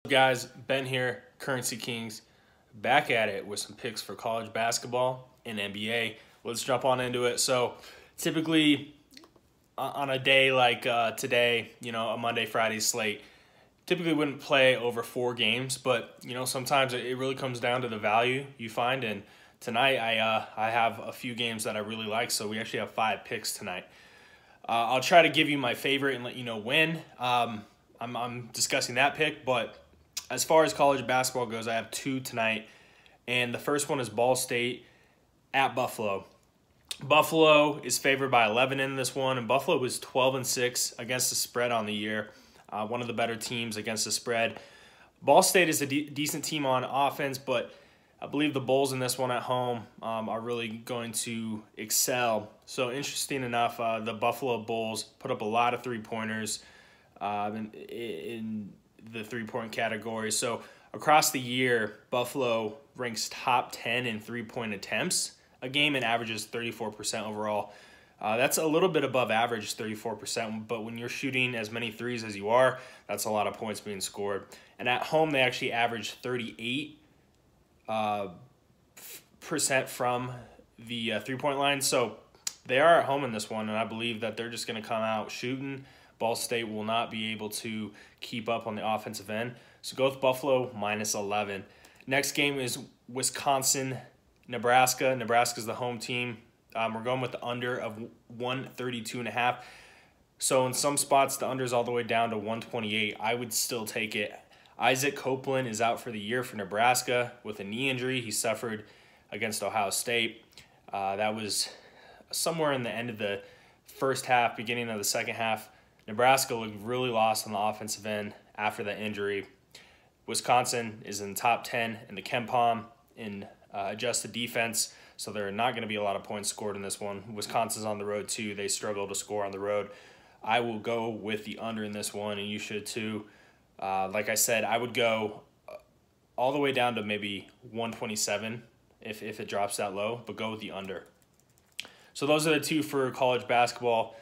Guys, Ben here, Currency Kings, back at it with some picks for college basketball and NBA. Let's jump on into it. So typically on a day like today, a Monday, Friday slate, typically wouldn't play over 4 games, but sometimes it really comes down to the value you find. And tonight I have a few games that I really like, so we actually have 5 picks tonight. I'll try to give you my favorite and let you know when. I'm discussing that pick, but as far as college basketball goes, I have 2 tonight, and the first one is Ball State at Buffalo. Buffalo is favored by 11 in this one, and Buffalo was 12-6 against the spread on the year. One of the better teams against the spread. Ball State is a decent team on offense, but I believe the Bulls in this one at home are really going to excel. So interesting enough, the Buffalo Bulls put up a lot of three-pointers in the three-point category. So across the year, Buffalo ranks top 10 in three-point attempts a game and averages 34% overall. That's a little bit above average, 34%, but when you're shooting as many threes as you are, that's a lot of points being scored. And at home, they actually average 38% from the three-point line. So they are at home in this one, and I believe that they're just going to come out shooting. Ball State will not be able to keep up on the offensive end. So go with Buffalo -11. Next game is Wisconsin-Nebraska. Nebraska's the home team. We're going with the under of 132.5. So in some spots, the under is all the way down to 128. I would still take it. Isaac Copeland is out for the year for Nebraska with a knee injury he suffered against Ohio State. That was somewhere in the end of the first half, beginning of the second half. Nebraska looked really lost on the offensive end after that injury. Wisconsin is in the top 10 in the KenPom in adjusted defense, so there are not going to be a lot of points scored in this one. Wisconsin's on the road too. They struggle to score on the road. I will go with the under in this one, and you should too. Like I said, I would go all the way down to maybe 127 if it drops that low, but go with the under. So those are the 2 for college basketball.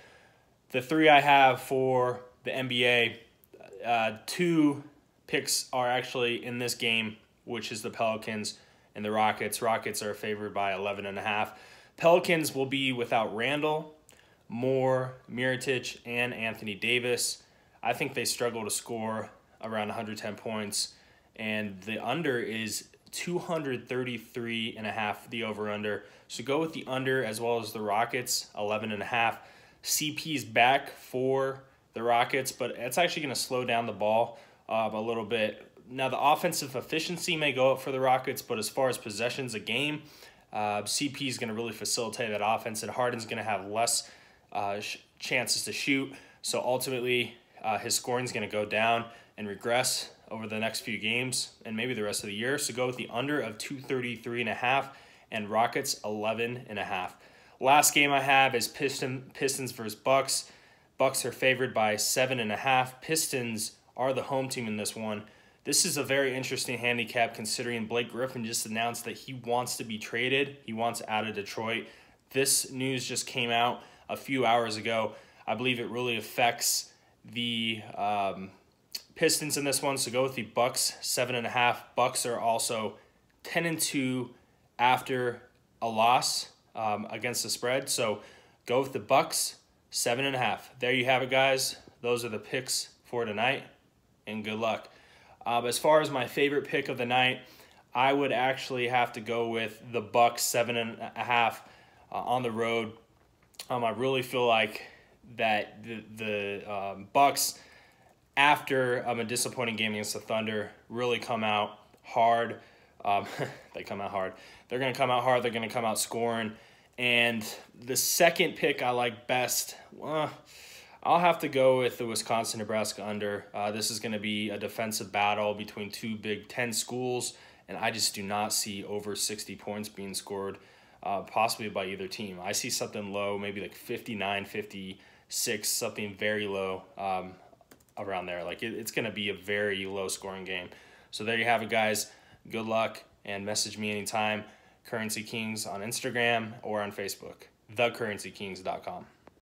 The 3 I have for the NBA, 2 picks are actually in this game, which is the Pelicans and the Rockets. Rockets are favored by 11.5. Pelicans will be without Randall, Moore, Mirotic, and Anthony Davis. I think they struggle to score around 110 points, and the under is 233.5, the over-under. So go with the under as well as the Rockets, 11.5. CP's back for the Rockets, but it's actually going to slow down the ball a little bit. Now, the offensive efficiency may go up for the Rockets, but as far as possessions a game, CP is going to really facilitate that offense, and Harden's going to have less chances to shoot. So ultimately, his scoring is going to go down and regress over the next few games and maybe the rest of the year. So go with the under of 233.5 and Rockets 11.5. Last game I have is Pistons versus Bucks. Bucks are favored by 7.5. Pistons are the home team in this one. This is a very interesting handicap considering Blake Griffin just announced that he wants to be traded. He wants out of Detroit. This news just came out a few hours ago. I believe it really affects the Pistons in this one, so go with the Bucks 7.5. Bucks are also 10-2 after a loss against the spread, so go with the Bucks 7.5. There you have it, guys. Those are the picks for tonight, and good luck. As far as my favorite pick of the night, I would actually have to go with the Bucks 7.5 on the road. I really feel like that the Bucks, after a disappointing game against the Thunder, really come out hard. They come out hard. They're going to come out hard. They're going to come out scoring. And the second pick I like best, I'll have to go with the Wisconsin-Nebraska under. This is going to be a defensive battle between 2 Big Ten schools, and I just do not see over 60 points being scored, possibly by either team. I see something low, maybe like 59, 56, something very low around there. Like it's going to be a very low-scoring game. So there you have it, guys. Good luck, and message me anytime. Currency Kings on Instagram or on Facebook, thecurrencykings.com.